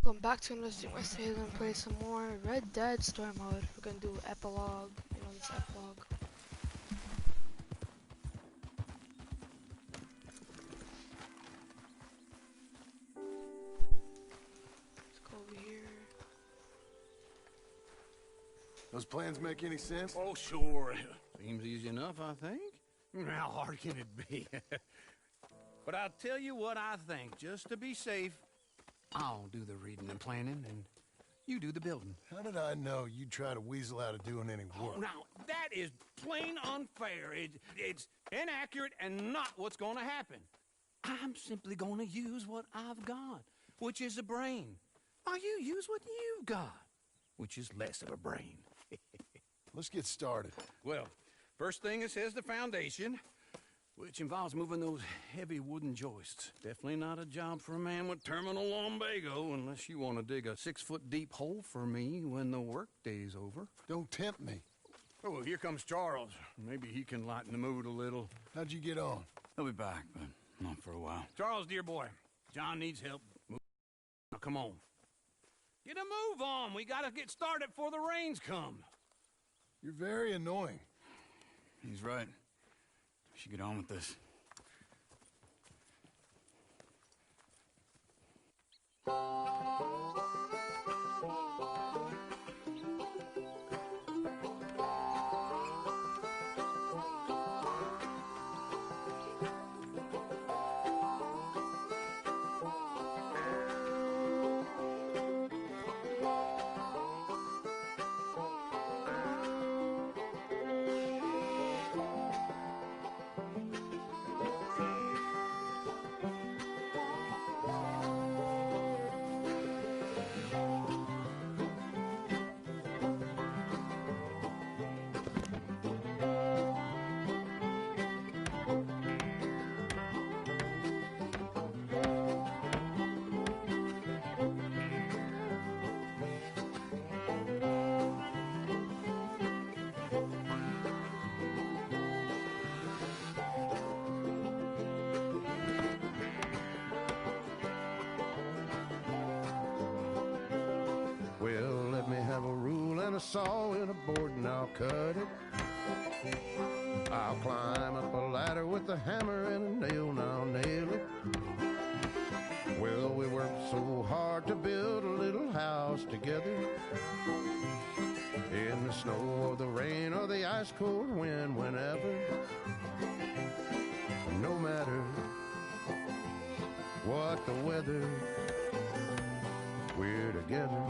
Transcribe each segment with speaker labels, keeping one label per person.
Speaker 1: Welcome back to another stream. We're gonna play some more Red Dead story mode. We're gonna do Epilogue. You know this Epilogue. Let's go over here.
Speaker 2: Those plans make any sense?
Speaker 3: Oh, sure. Seems easy enough, I think. How hard can it be? But I'll tell you what I think. Just to be safe, I'll do the reading and planning, and you do the building.
Speaker 2: How did I know you'd try to weasel out of doing any work?
Speaker 3: Oh, now, that is plain unfair. It's inaccurate and not what's going to happen. I'm simply going to use what I've got, which is a brain. While you use what you've got, which is less of a brain.
Speaker 2: Let's get started.
Speaker 3: Well, first thing it says the foundation, which involves moving those heavy wooden joists. Definitely not a job for a man with terminal lumbago, unless you want to dig a 6-foot deep hole for me when the workday's over.
Speaker 2: Don't tempt me.
Speaker 3: Oh, here comes Charles. Maybe he can lighten the mood a little.
Speaker 2: How'd you get on?
Speaker 4: He'll be back, but not for a while.
Speaker 3: Charles, dear boy, John needs help. Now, come on. Get a move on. We gotta get started before the rains come.
Speaker 2: You're very annoying.
Speaker 4: He's right. We should get on with this.
Speaker 5: Well, let me have a rule and a saw and a board and I'll cut it. I'll climb up a ladder with a hammer and a nail and I'll nail it. Well, we worked so hard to build a little house together. In the snow or the rain or the ice cold wind, whenever. No matter what the weather, we're together.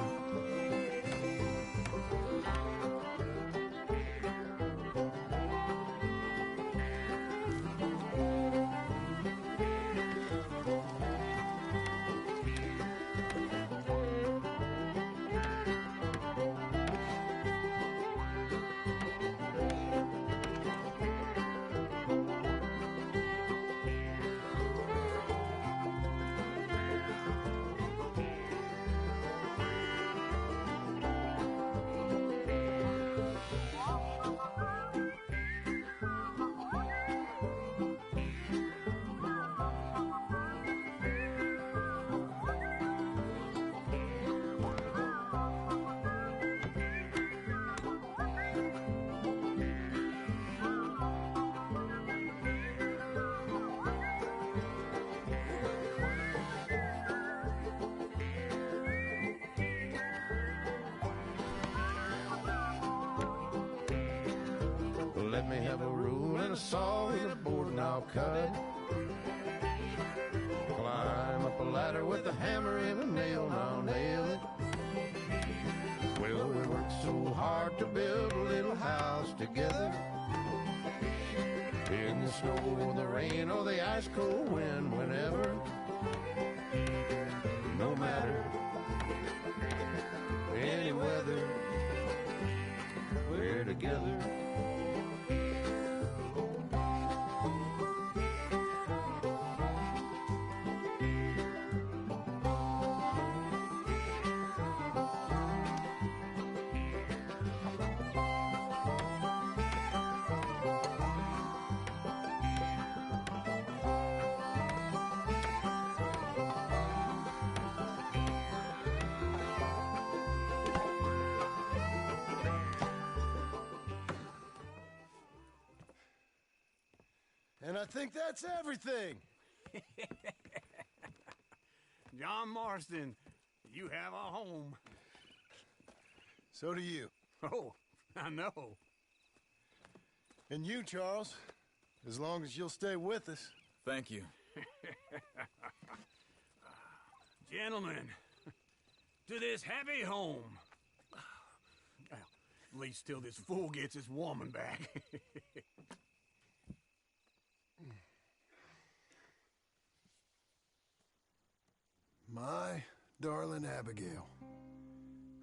Speaker 5: Let me have a rule and a saw and a board and I'll cut it. Climb up a ladder with a hammer and a nail and I'll nail it. Well, we worked so hard to build a little house together. In the snow or the rain or the ice cold wind, whenever. No matter any weather, we're together.
Speaker 2: think that's everything.
Speaker 3: John Marston, you have a home.
Speaker 2: So do you.
Speaker 3: Oh, I know.
Speaker 2: And you, Charles. As long as you'll stay with us.
Speaker 4: Thank you.
Speaker 3: Gentlemen, to this happy home. Well, at least till this fool gets his woman back.
Speaker 2: My darling Abigail,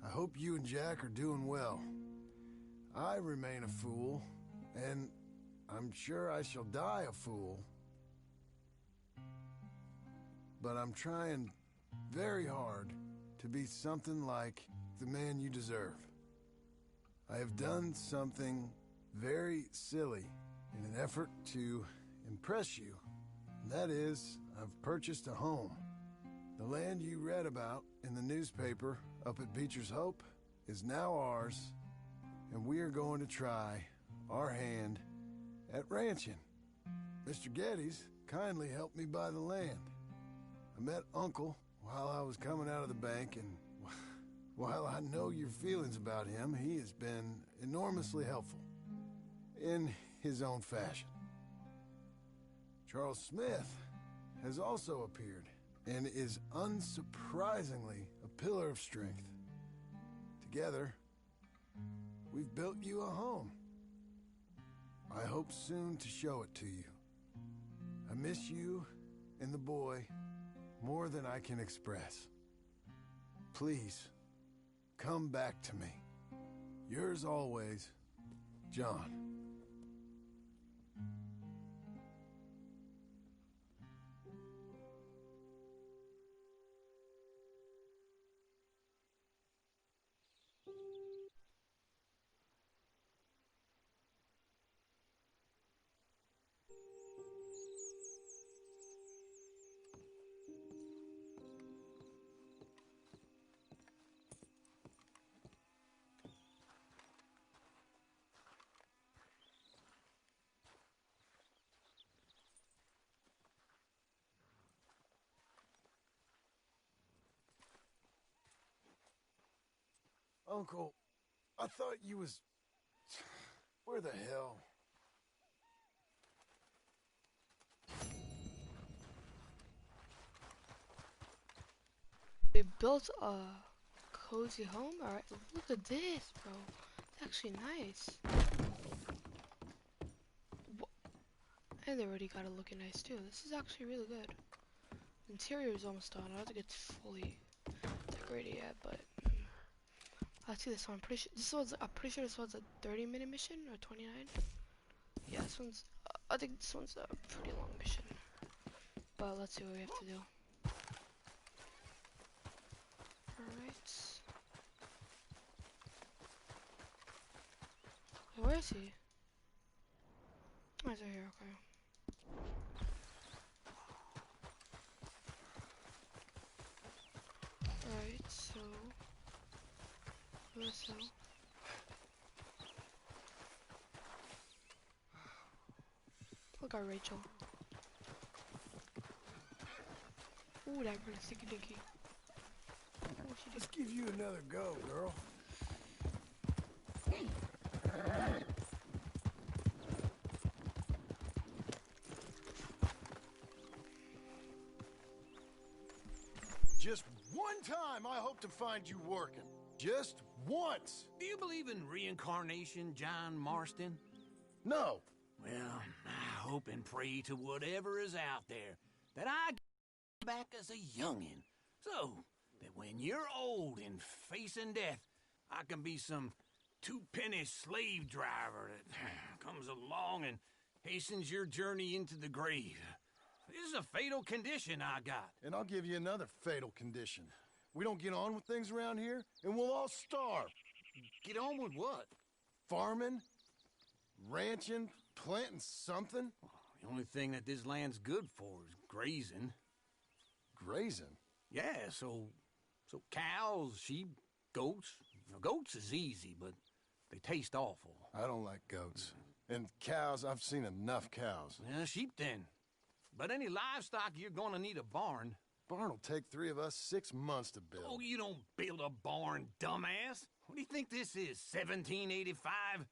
Speaker 2: I hope you and Jack are doing well. I remain a fool, and I'm sure I shall die a fool. But I'm trying very hard to be something like the man you deserve. I have done something very silly in an effort to impress you. And that is, I've purchased a home. The land you read about in the newspaper up at Beecher's Hope is now ours, and we are going to try our hand at ranching. Mr. Geddes kindly helped me buy the land. I met Uncle while I was coming out of the bank, and while I know your feelings about him, he has been enormously helpful in his own fashion. Charles Smith has also appeared and is unsurprisingly a pillar of strength. Together, we've built you a home. I hope soon to show it to you. I miss you and the boy more than I can express. Please, come back to me. Yours always, John. Uncle, I thought you was... Where the hell?
Speaker 1: They built a cozy home. Alright, look at this, bro. It's actually nice. And they already got it looking nice too. This is actually really good. Interior is almost done. I don't think it's fully decorated yet, but let's see this one. I'm pretty sure this one's a 30-minute mission or 29. Yeah, this one's. I think this one's a pretty long mission. But let's see what we have to do. Alright. Where is he? Oh, he's right here, okay. Alright, so... Look at Rachel. Ooh, that really sticky dinky.
Speaker 2: Let's give you another go, girl. Just one time I hope to find you working. Just once.
Speaker 3: Do you believe in reincarnation, John Marston?
Speaker 2: No.
Speaker 3: Well, I hope and pray to whatever is out there that I get back as a youngin', so that when you're old and facing death, I can be some two-penny slave driver that comes along and hastens your journey into the grave. This is a fatal condition I got.
Speaker 2: And I'll give you another fatal condition. We don't get on with things around here, and we'll all starve.
Speaker 3: Get on with what?
Speaker 2: Farming, ranching, planting something.
Speaker 3: The only thing that this land's good for is grazing.
Speaker 2: Grazing?
Speaker 3: Yeah, so cows, sheep, goats. Now, goats is easy, but they taste awful.
Speaker 2: I don't like goats. And cows, I've seen enough cows.
Speaker 3: Yeah, sheep then. But any livestock, you're gonna need a barn.
Speaker 2: Barn will take 3 of us 6 months to build.
Speaker 3: Oh, you don't build a barn, dumbass. What do you think this is, 1785?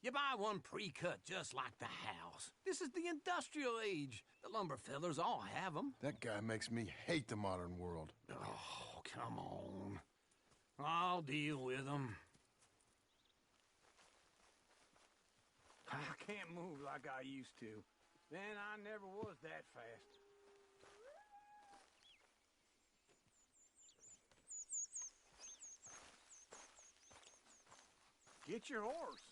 Speaker 3: You buy one pre-cut just like the house. This is the industrial age. The lumber fellers all have them.
Speaker 2: That guy makes me hate the modern world.
Speaker 3: Oh, come on. I'll deal with them. I can't move like I used to. Then I never was that fast. Get your horse.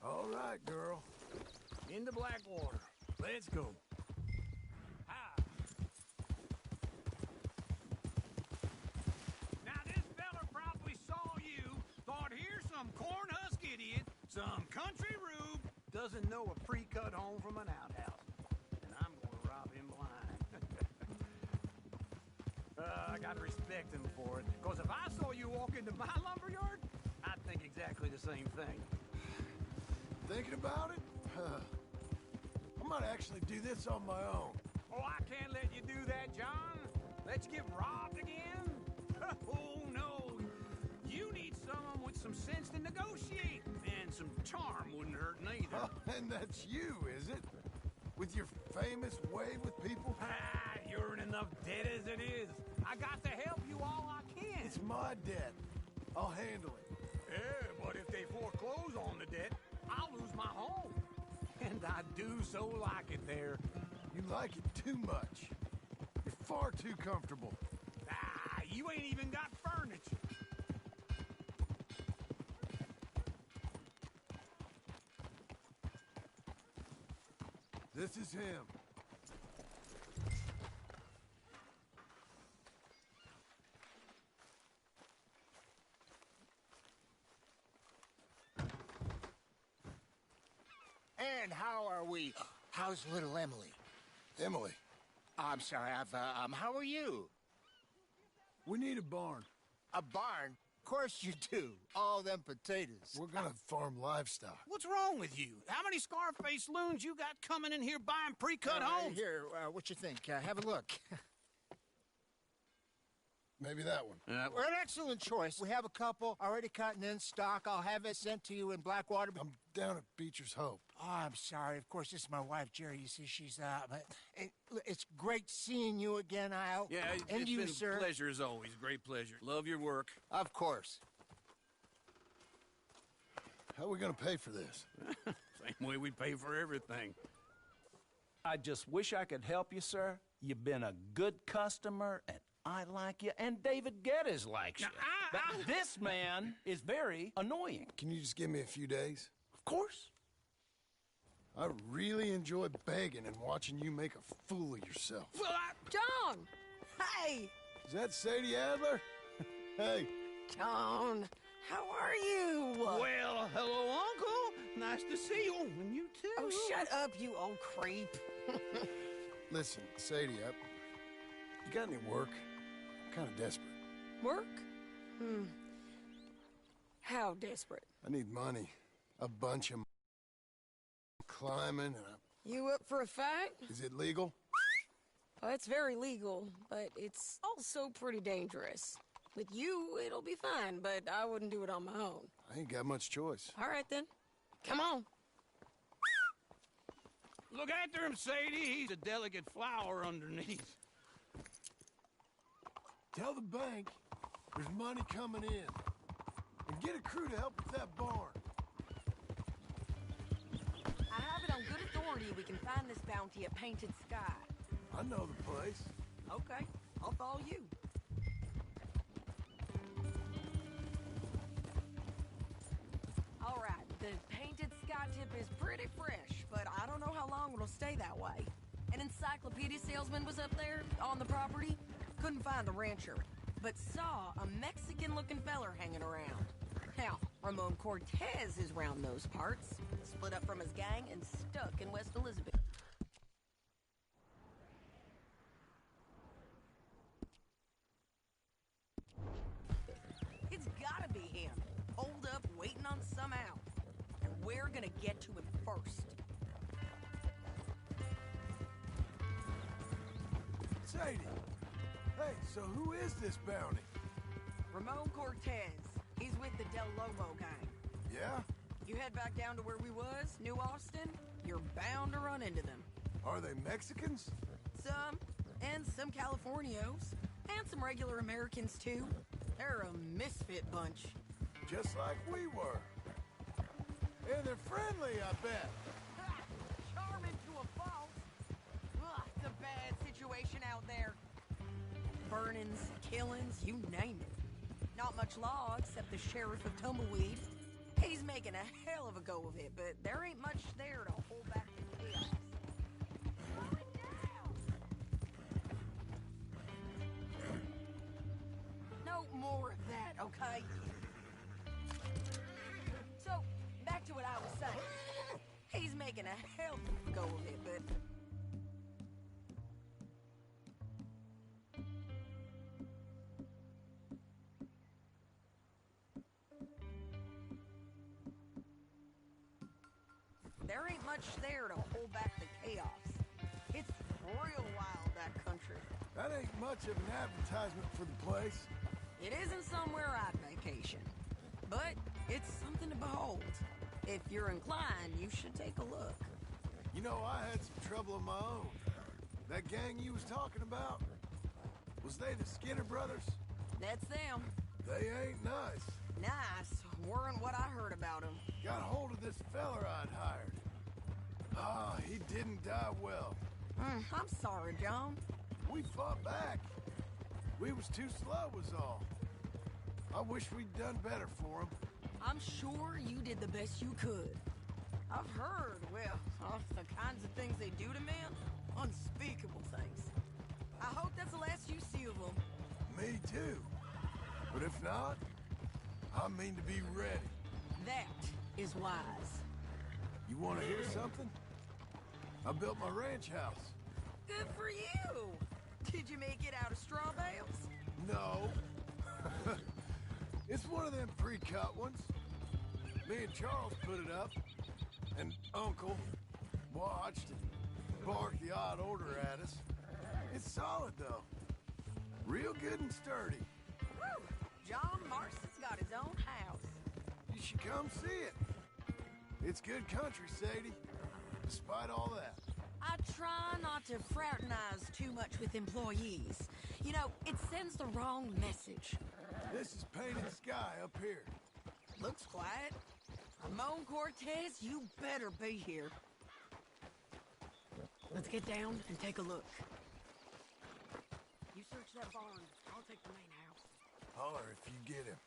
Speaker 2: All right, girl.
Speaker 3: Into Blackwater. Let's go. Hi. Now this feller probably saw you, thought here's some corn-husk idiot, some country rube, doesn't know a pre-cut home from an outhouse. And I'm gonna rob him blind. I gotta respect him for it, because if I saw you walk into my lumberyard, I'd think exactly the same thing.
Speaker 2: Thinking about it? I might actually do this on my own.
Speaker 3: Oh, I can't let you do that, John. Let you get robbed again? Oh, no. You need someone with some sense to negotiate. And some charm wouldn't hurt neither.
Speaker 2: Oh, and that's you, is it? With your famous way with people?
Speaker 3: Ah, you're in enough debt as it is. I got to help you all I can.
Speaker 2: It's my debt. I'll handle it.
Speaker 3: Yeah, but if they foreclose on the debt, I'll lose my home. And I do so like it there.
Speaker 2: You like it too much. You're far too comfortable.
Speaker 3: Ah, you ain't even got furniture.
Speaker 2: This is him.
Speaker 6: And how are we? How's little Emily?
Speaker 2: Emily,
Speaker 6: I'm sorry, how are you?
Speaker 2: we need a barn.
Speaker 6: A barn? Of course you do. All them potatoes.
Speaker 2: We're gonna farm livestock.
Speaker 3: What's wrong with you? How many Scarface loons you got coming in here buying pre-cut homes?
Speaker 6: Here, what you think? Have a look.
Speaker 2: Maybe that one.
Speaker 6: We're an excellent choice. We have a couple already cut and in stock. I'll have it sent to you in Blackwater.
Speaker 2: I'm down at Beecher's Hope.
Speaker 6: Oh, I'm sorry. Of course, this is my wife, Jerry. You see, she's but it's great seeing you again, Al.
Speaker 3: Yeah,
Speaker 6: and
Speaker 3: it's
Speaker 6: you,
Speaker 3: been
Speaker 6: sir.
Speaker 3: a pleasure as always. Great pleasure. Love your work.
Speaker 6: Of course.
Speaker 2: How are we gonna pay for this?
Speaker 3: Same way we pay for everything.
Speaker 7: I just wish I could help you, sir. You've been a good customer, and I like you, and David Geddes likes you.
Speaker 3: Now,
Speaker 7: But this man is very annoying.
Speaker 2: Can you just give me a few days?
Speaker 7: Of course.
Speaker 2: I really enjoy begging and watching you make a fool of yourself.
Speaker 3: Well,
Speaker 8: John! Hey!
Speaker 2: Is that Sadie Adler? Hey,
Speaker 8: John, how are you?
Speaker 3: well, hello, Uncle. Nice to see you. And you too.
Speaker 8: Oh, shut up, you old creep.
Speaker 2: listen, Sadie, you got any work? I'm kind of desperate.
Speaker 8: Work? How desperate?
Speaker 2: I need money. A bunch of climbing and
Speaker 8: You up for a fight?
Speaker 2: Is it legal?
Speaker 8: Well, it's very legal, but it's also pretty dangerous. With you, it'll be fine, but I wouldn't do it on my own.
Speaker 2: I ain't got much choice.
Speaker 8: All right, then. Come on.
Speaker 3: Look after him, Sadie. He's a delicate flower underneath.
Speaker 2: Tell the bank there's money coming in. And get a crew to help with that barn.
Speaker 9: I have it on good authority we can find this bounty at Painted Sky.
Speaker 2: I know the place.
Speaker 9: Okay, I'll follow you. All right, the Painted Sky tip is pretty fresh, but I don't know how long it'll stay that way. An encyclopedia salesman was up there on the property. Couldn't find the rancher, but saw a Mexican-looking feller hanging around. Now, Ramon Cortez is round those parts, split up from his gang and stuck in West Elizabeth. It's gotta be him, holed up waiting on some out. gonna get to him first.
Speaker 2: Sadie! Hey, so who is this bounty?
Speaker 9: Ramon Cortez. He's with the Del Lobo gang.
Speaker 2: Yeah?
Speaker 9: You head back down to where we was, New Austin, you're bound to run into them.
Speaker 2: Are they Mexicans?
Speaker 9: Some, and some Californios, and some regular Americans too. They're a misfit bunch.
Speaker 2: Just like we were. And they're friendly, I bet.
Speaker 9: Ha! Charming to a fault. Ugh, it's a bad situation out there. Burnings, killings, you name it. Not much law except the sheriff of Tumbleweed. He's making a hell of a go of it, but there ain't much there to hold back the chaos. Slow it down! No more of that, okay? So, back to what I was saying. He's making a hell of a go of it, but... there ain't much there to hold back the chaos. It's real wild, that country.
Speaker 2: That ain't much of an advertisement for the place.
Speaker 9: It isn't somewhere I'd vacation, but it's something to behold. If you're inclined, you should take a look.
Speaker 2: You know, I had some trouble of my own. That gang you was talking about, was they the Skinner brothers?
Speaker 9: That's them.
Speaker 2: They ain't nice.
Speaker 9: Nice. Weren't what I heard about them.
Speaker 2: Got hold of this feller I'd hired. Ah, he didn't die well.
Speaker 9: I'm sorry, John.
Speaker 2: We fought back. We was too slow was all. I wish we'd done better for him.
Speaker 9: I'm sure you did the best you could. I've heard, well, the kinds of things they do to men. Unspeakable things. I hope that's the last you see of them.
Speaker 2: Me too. But if not, I mean to be ready.
Speaker 9: That is wise.
Speaker 2: You want to hear something? I built my ranch house.
Speaker 9: Good for you. Did you make it out of straw bales?
Speaker 2: No. It's one of them pre-cut ones. Me and Charles put it up, and Uncle watched and barked the odd order at us. It's solid, though. Real good and sturdy.
Speaker 9: Woo! John Marston's got his own house.
Speaker 2: You should come see it. It's good country, Sadie. Despite all that.
Speaker 9: I try not to fraternize too much with employees. You know, it sends the wrong message.
Speaker 2: This is painted sky up here.
Speaker 9: Looks quiet. Ramon Cortez, you better be here. Let's get down and take a look. You search that barn. I'll take the main house.
Speaker 2: Holler if you get him.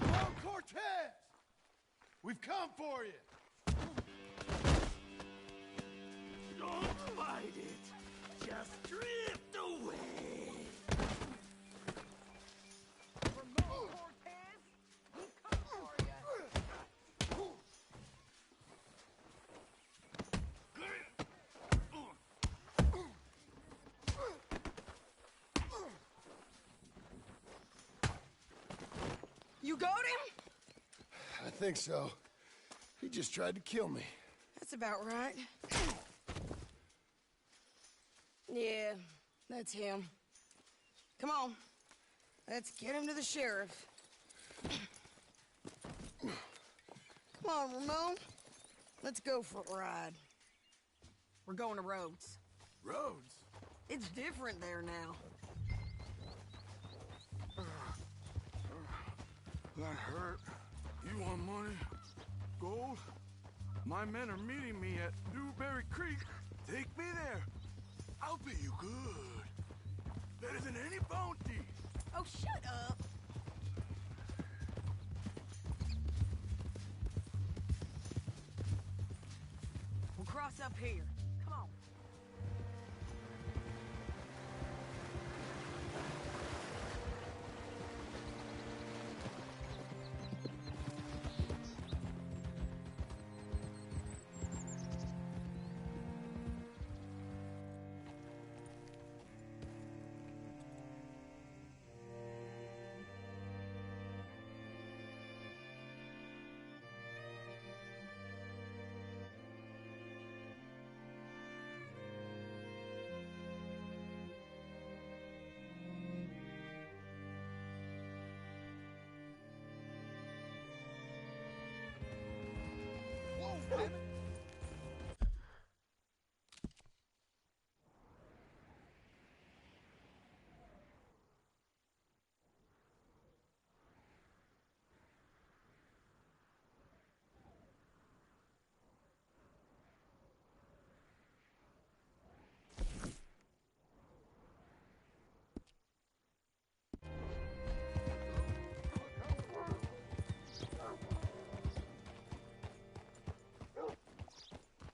Speaker 2: Hello, Cortez! We've come for you!
Speaker 10: Don't fight it. Just drift away.
Speaker 9: Ramon Cortez, we've come for you. You got him?
Speaker 2: I think so. He just tried to kill me.
Speaker 9: That's about right. Yeah, that's him. Come on. Let's get him to the sheriff. Come on, Ramon. Let's go for a ride. We're going to Rhodes.
Speaker 2: Rhodes?
Speaker 9: It's different there now.
Speaker 10: That hurt. You want money? Gold? My men are meeting me at Newberry Creek. Take me there. I'll pay you good. Better than any bounty.
Speaker 9: Oh, shut up. We'll cross up here. Come on.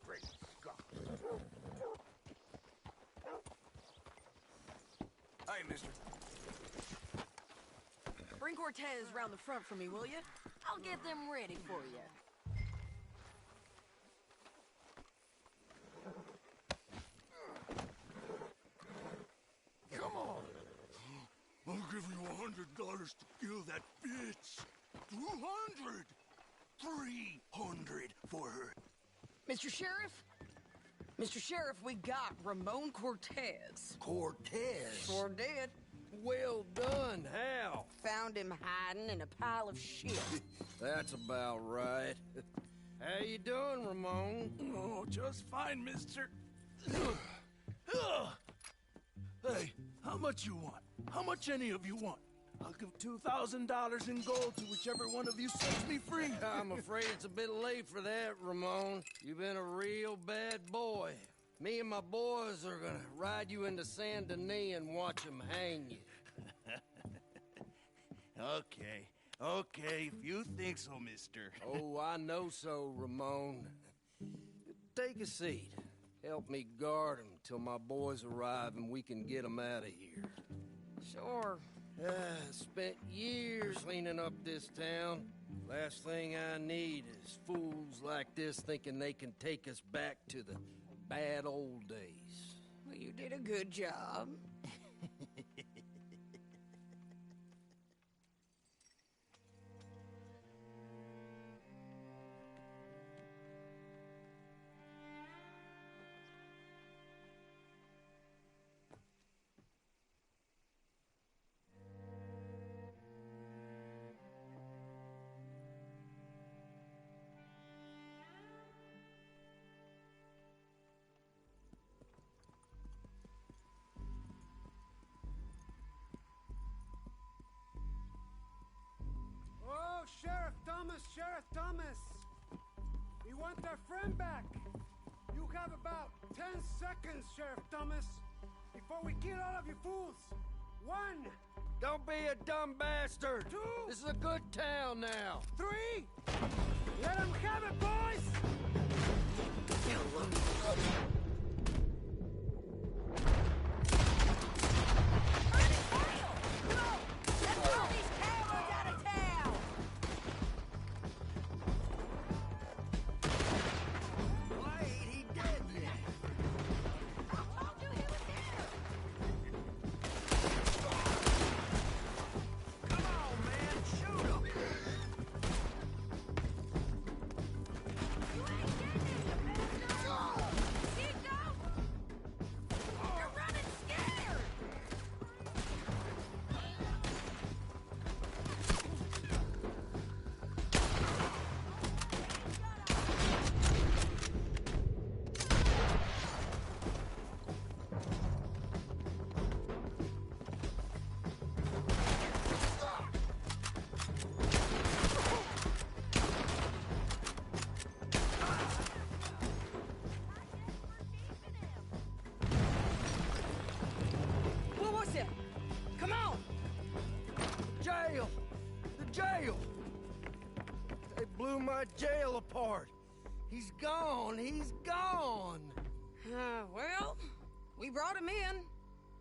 Speaker 10: Great Scott. Hi, mister.
Speaker 9: Bring Cortez round the front for me, will you? I'll get them ready for you.
Speaker 10: Come on. I'll give you $100 to kill that bitch. 200. 300 for her.
Speaker 9: Mr. Sheriff? Mr. Sheriff, we got Ramon Cortez.
Speaker 7: Cortez?
Speaker 9: Sure did.
Speaker 7: Well done, Hal.
Speaker 9: Found him hiding in a pile of shit.
Speaker 7: That's about right. How you doing, Ramon?
Speaker 10: Oh, just fine, mister. Hey, how much you want? How much any of you want? I'll give $2,000 in gold to whichever one of you sets me free.
Speaker 7: I'm afraid it's a bit late for that, Ramon. You've been a real bad boy. Me and my boys are gonna ride you into Saint Denis and watch them hang you.
Speaker 10: Okay, if you think so, mister.
Speaker 7: Oh, I know so, Ramon. Take a seat. Help me guard them till my boys arrive and we can get them out of here.
Speaker 9: Sure.
Speaker 7: Spent years cleaning up this town. Last thing I need is fools like this thinking they can take us back to the bad old days.
Speaker 9: Well, you did a good job.
Speaker 11: Oh, Sheriff Thomas! We want our friend back! You have about 10 seconds, Sheriff Thomas, before we kill all of you fools! 1!
Speaker 7: Don't be a dumb bastard!
Speaker 11: 2!
Speaker 7: This is a good town now!
Speaker 11: 3! Let them have it, boys!
Speaker 7: My jail apart. He's gone. He's gone.
Speaker 9: Well, we brought him in.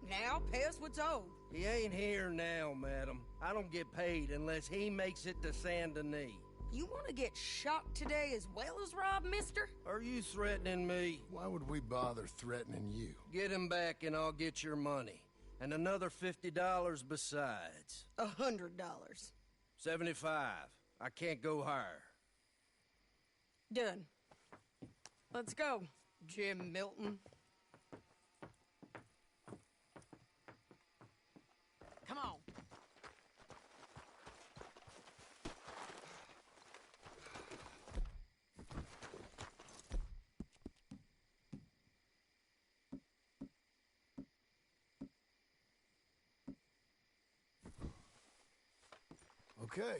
Speaker 9: Now pay us what's owed.
Speaker 7: He ain't here now, madam. I don't get paid unless he makes it to Saint Denis.
Speaker 9: You want to get shot today as well as rob, mister?
Speaker 7: Are you threatening me?
Speaker 2: Why would we bother threatening you?
Speaker 7: Get him back and I'll get your money. And another $50 besides.
Speaker 9: $100.
Speaker 7: 75. I can't go higher.
Speaker 9: Done. Let's go, Jim Milton. Come on.
Speaker 2: Okay.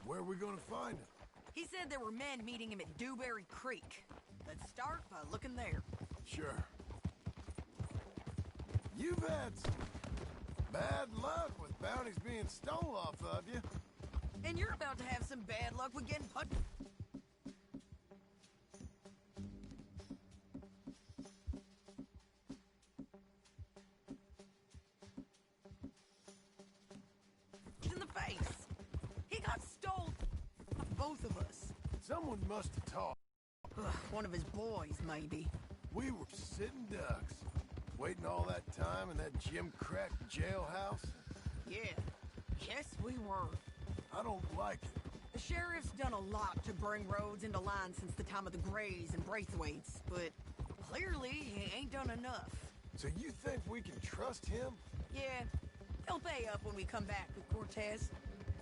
Speaker 2: Where are we gonna find him?
Speaker 9: He said there were men meeting him at Dewberry Creek. Let's start by looking there.
Speaker 2: Sure. You've had some bad luck with bounties being stolen off of you.
Speaker 9: And you're about to have some bad luck with getting put... in the face. He got stole... both of us.
Speaker 2: Someone must have talked.
Speaker 9: One of his boys, maybe.
Speaker 2: We were sitting ducks, waiting all that time in that gim-crack jailhouse.
Speaker 9: Yeah. Yes, we were.
Speaker 2: I don't like it.
Speaker 9: The sheriff's done a lot to bring roads into line since the time of the Grays and Braithwaites, but clearly he ain't done enough.
Speaker 2: So you think we can trust him?
Speaker 9: Yeah, he'll pay up when we come back with Cortez.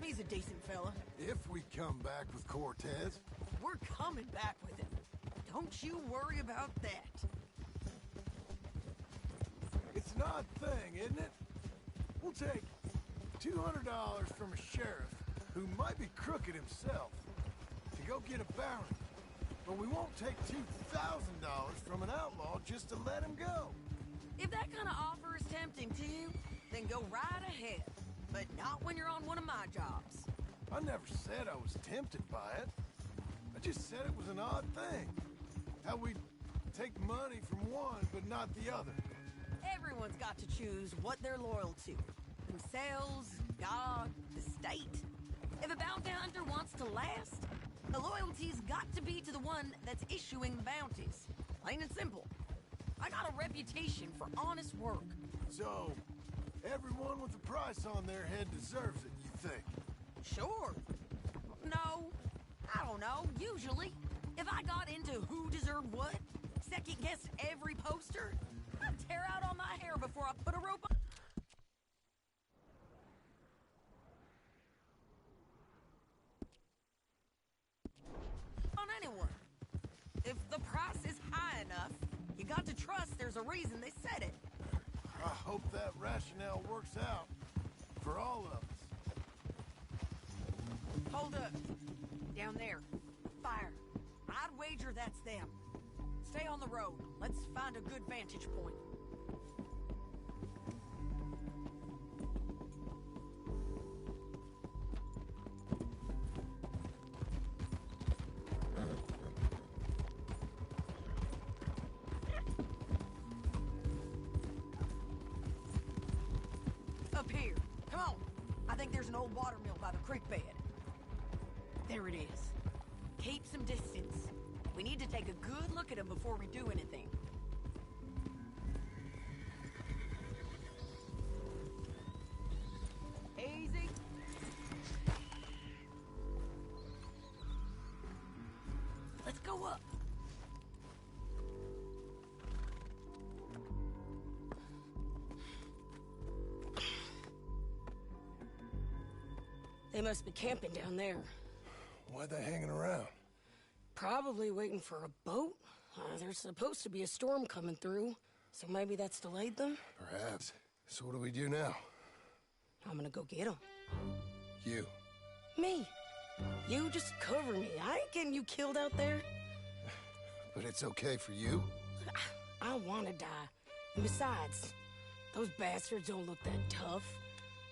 Speaker 9: He's a decent fella.
Speaker 2: If we come back with Cortez.
Speaker 9: We're coming back with him. Don't you worry about that.
Speaker 2: It's an odd thing, isn't it? We'll take $200 from a sheriff who might be crooked himself to go get a bounty. But we won't take $2,000 from an outlaw just to let him go.
Speaker 9: If that kind of offer is tempting to you, then go right ahead. But not when you're on one of my jobs.
Speaker 2: I never said I was tempted by it. I just said it was an odd thing. How we take money from one but not the other.
Speaker 9: Everyone's got to choose what they're loyal to. Themselves, God, the state. If a bounty hunter wants to last, the loyalty's got to be to the one that's issuing the bounties. Plain and simple. I got a reputation for honest work.
Speaker 2: So, everyone with a price on their head deserves it, you think?
Speaker 9: Sure. No, I don't know, usually. If I got into who deserved what, second-guessed every poster, I'd tear out all my hair before I put a rope on anyone. If the price is high enough, you got to trust there's a reason they said it.
Speaker 2: I hope that rationale works out for all of us.
Speaker 9: Hold up. Down there. Fire. I'd wager that's them. Stay on the road. Let's find a good vantage point. Up here. Come on. I think there's an old water mill by the creek bed. There it is. Keep some distance. We need to take a good look at him before we do anything. Easy. Let's go up.
Speaker 8: They must be camping down there.
Speaker 2: Why are they hanging around?
Speaker 8: Probably waiting for a boat. There's supposed to be a storm coming through, so maybe that's delayed them?
Speaker 2: Perhaps. So what do we do now?
Speaker 8: I'm gonna go get them.
Speaker 2: You.
Speaker 8: Me. You just cover me. I ain't getting you killed out there.
Speaker 2: But it's okay for you?
Speaker 8: I wanna die. And besides, those bastards don't look that tough.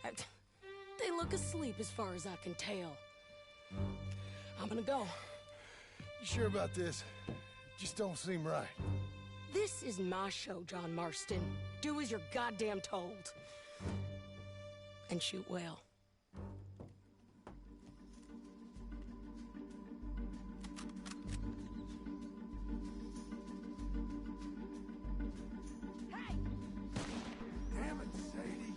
Speaker 8: They look asleep as far as I can tell. I'm gonna go.
Speaker 2: You sure about this? Just don't seem right.
Speaker 8: This is my show, John Marston. Do as you're goddamn told. And shoot well.
Speaker 2: Damn it, Sadie.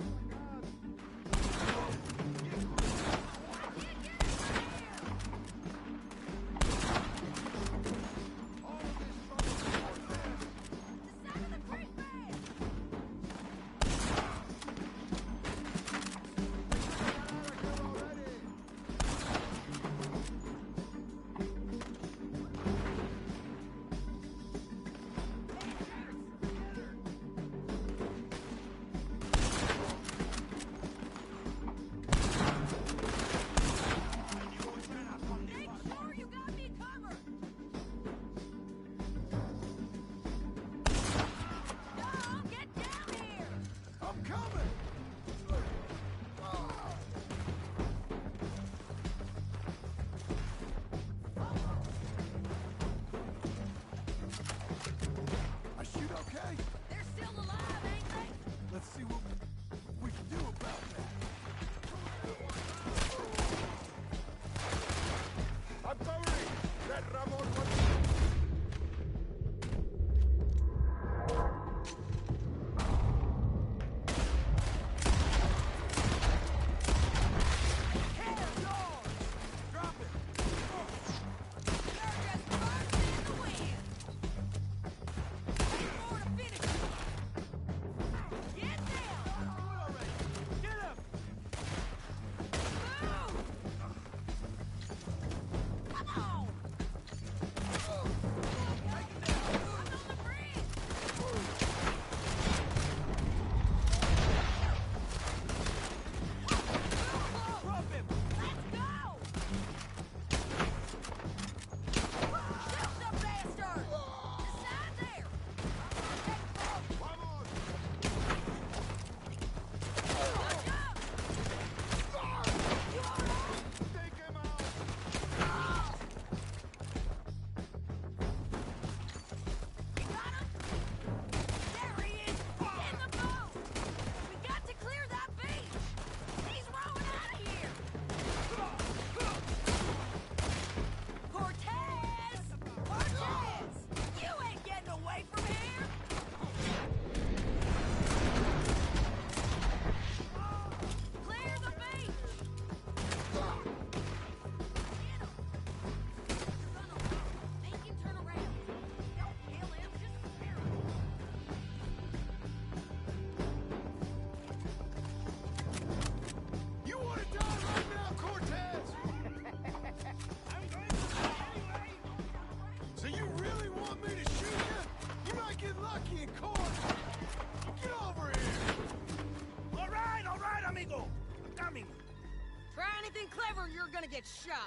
Speaker 9: Clever, you're gonna get shot.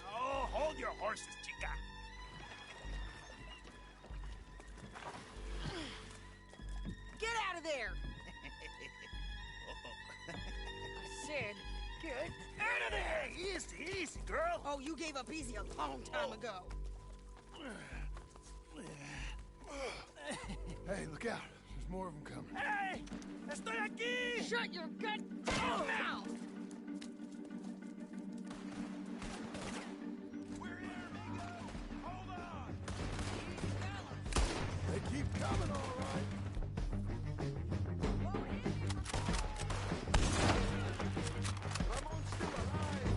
Speaker 12: Oh, hold your horses, chica.
Speaker 9: Get out of there! I said, get
Speaker 12: Out of there! Easy, easy, girl.
Speaker 9: Oh, you gave up easy a long time ago.
Speaker 2: Hey, look out. There's more of them coming.
Speaker 12: Hey! Estoy aquí!
Speaker 9: Shut your goddamn mouth!
Speaker 2: They keep coming, all right. Ramon's still alive.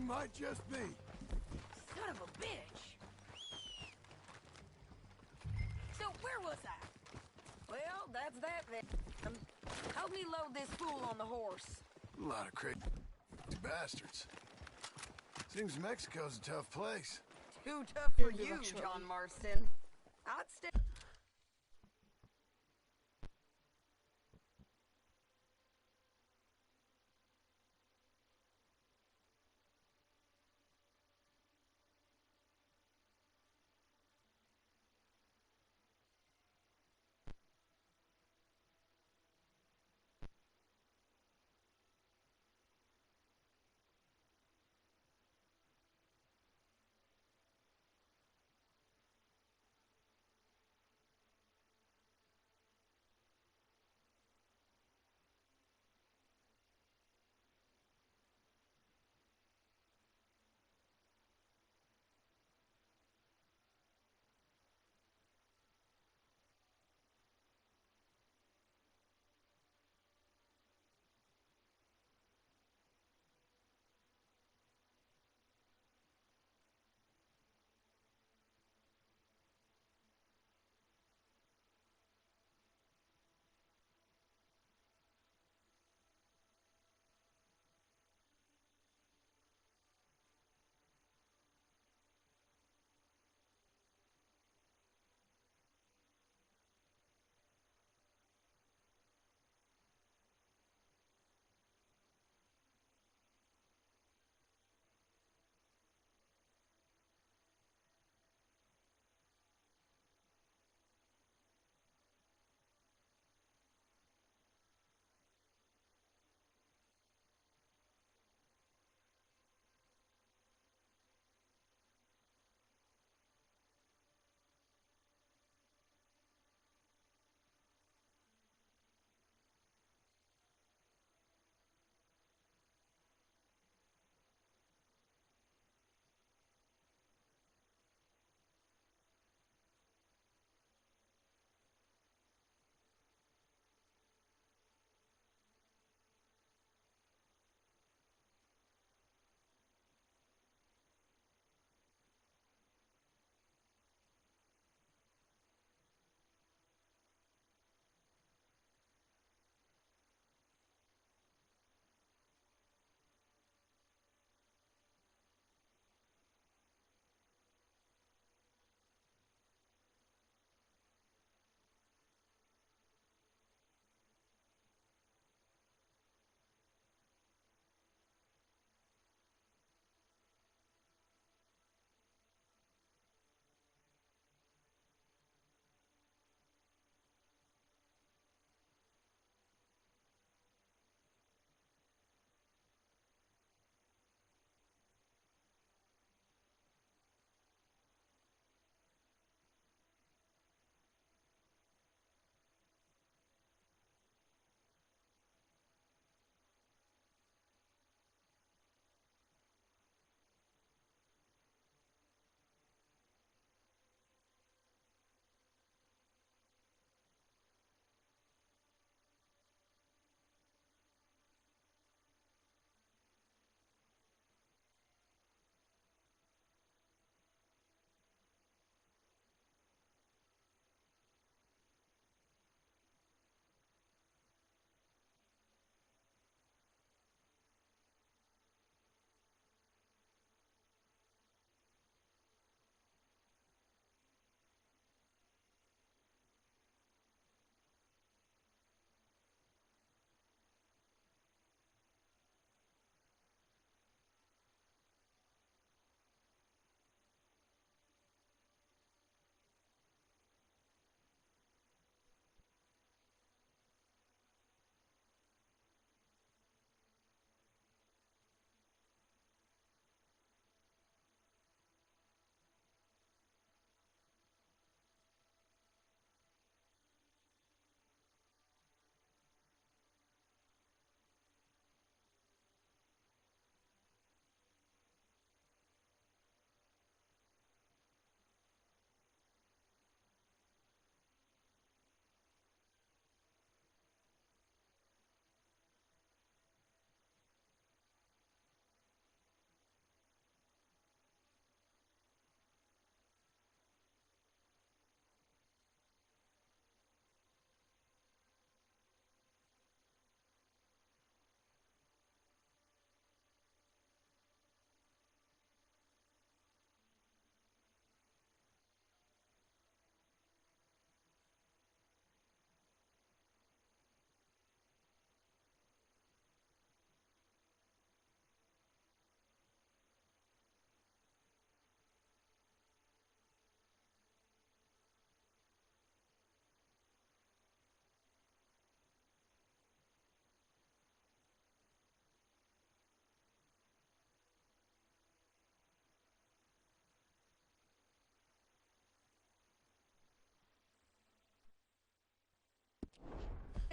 Speaker 2: Might just be.
Speaker 9: Son of a bitch! So, where was I? Well, that's that then. Help me load this fool on the horse.
Speaker 2: A lot of crazy bastards. Seems Mexico's a tough place.
Speaker 9: Too tough for
Speaker 1: Here,
Speaker 9: you,
Speaker 1: Electro.
Speaker 9: John Marston. I'd stay...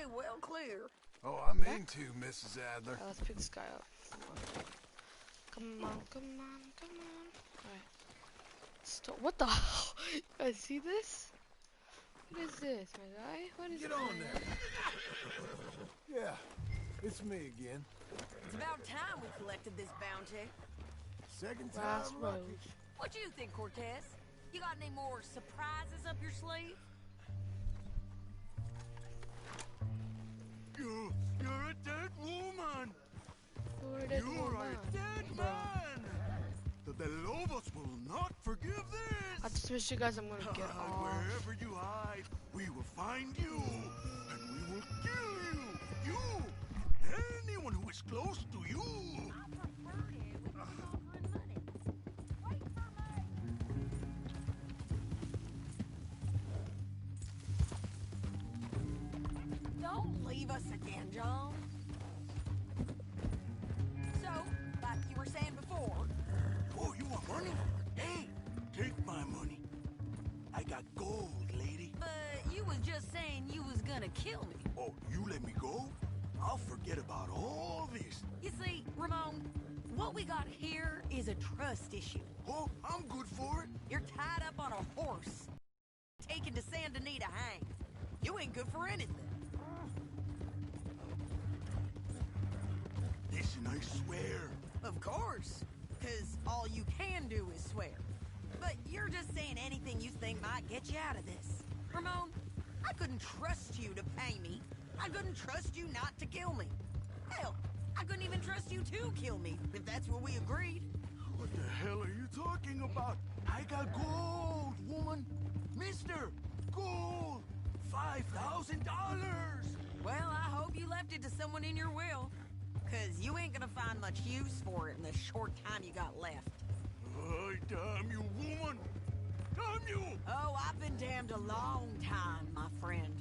Speaker 9: well clear.
Speaker 2: Oh, I mean to, Mrs. Adler.
Speaker 1: Alright, let's pick this guy up. Come on, come on, come on. Alright. What the hell? You guys see this? What is this, my guy? What is
Speaker 2: Get
Speaker 1: this?
Speaker 2: on there. Yeah, it's me again.
Speaker 9: It's about time we collected this bounty.
Speaker 2: Second time
Speaker 1: Last
Speaker 2: lucky.
Speaker 1: road.
Speaker 9: What you think, Cortez? You got any more surprises up your sleeve?
Speaker 10: You're a dead woman. You're a dead man. The Lobos will not forgive this.
Speaker 1: I just wish you guys I'm gonna get off.
Speaker 10: Wherever you hide, we will find you, and we will kill you. You, anyone who is close to you.
Speaker 9: Don't leave us again, John. So, like you were saying before.
Speaker 10: Oh, you want money? Hey, take my money. I got gold, lady.
Speaker 9: But you was just saying you was gonna kill me.
Speaker 10: Oh, you let me go? I'll forget about all this.
Speaker 9: You see, Ramon, what we got here is a trust issue.
Speaker 10: Oh, I'm good for it.
Speaker 9: You're tied up on a horse, taken to Santa Anita hang. You ain't good for anything.
Speaker 10: Listen, I swear.
Speaker 9: Of course, because all you can do is swear. But you're just saying anything you think might get you out of this. Ramon, I couldn't trust you to pay me. I couldn't trust you not to kill me. Hell, I couldn't even trust you to kill me, if that's what we agreed.
Speaker 10: What the hell are you talking about? I got gold, woman. Mister, gold. $5,000.
Speaker 9: Well, I hope you left it to someone in your will. Because you ain't gonna find much use for it in the short time you got left.
Speaker 10: Oh, damn you, woman! Damn you!
Speaker 9: Oh, I've been damned a long time, my friend.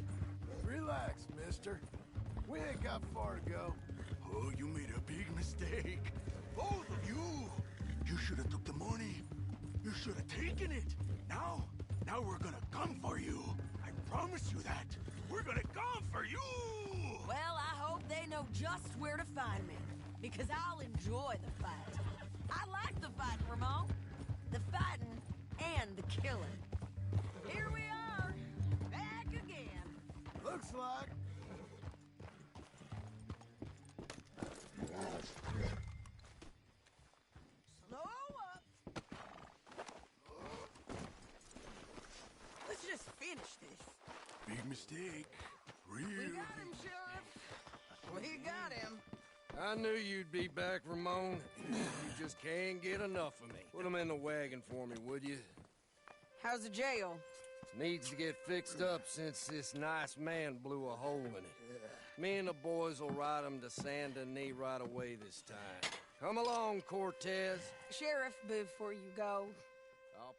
Speaker 2: Relax, mister. We ain't got far to go.
Speaker 10: Oh, you made a big mistake. Both of you! You should have took the money. You should have taken it. Now we're gonna come for you. I promise you that. We're gonna come for you!
Speaker 9: Well, I hope they know just where to find me. Because I'll enjoy the fight. I like the fighting, Ramon. The fighting and the killing. Here we are, back again.
Speaker 2: Looks like.
Speaker 9: Slow up. Let's just finish this.
Speaker 10: Big mistake. Real
Speaker 9: We got
Speaker 10: big
Speaker 9: him, Sheriff. We got him.
Speaker 7: I knew you'd be back, Ramon. You just can't get enough of me. Put him in the wagon for me, would you?
Speaker 9: How's the jail?
Speaker 7: Needs to get fixed up since this nice man blew a hole in it. Me and the boys will ride him to Saint Denis right away this time. Come along, Cortez.
Speaker 9: Sheriff, before you go,
Speaker 7: I'll...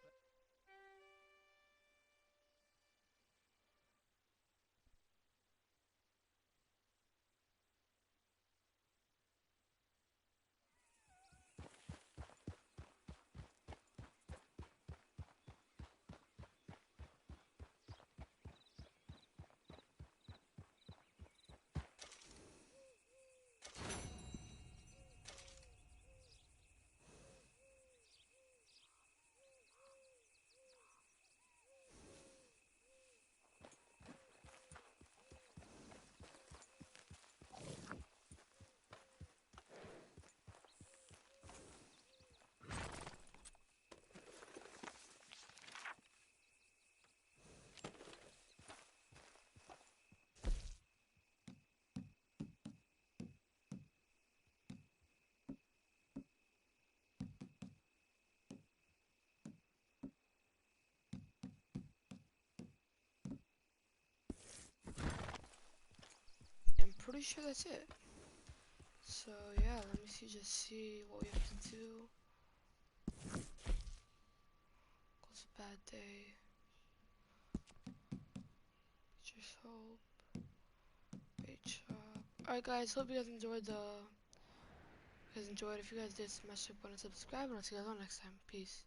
Speaker 1: I'm pretty sure that's it. So yeah, let me see what we have to do. Close a bad day. Just hope. Great job. Alright guys, hope you guys enjoyed If you guys did, smash the like button and subscribe, and I'll see you guys all next time. Peace.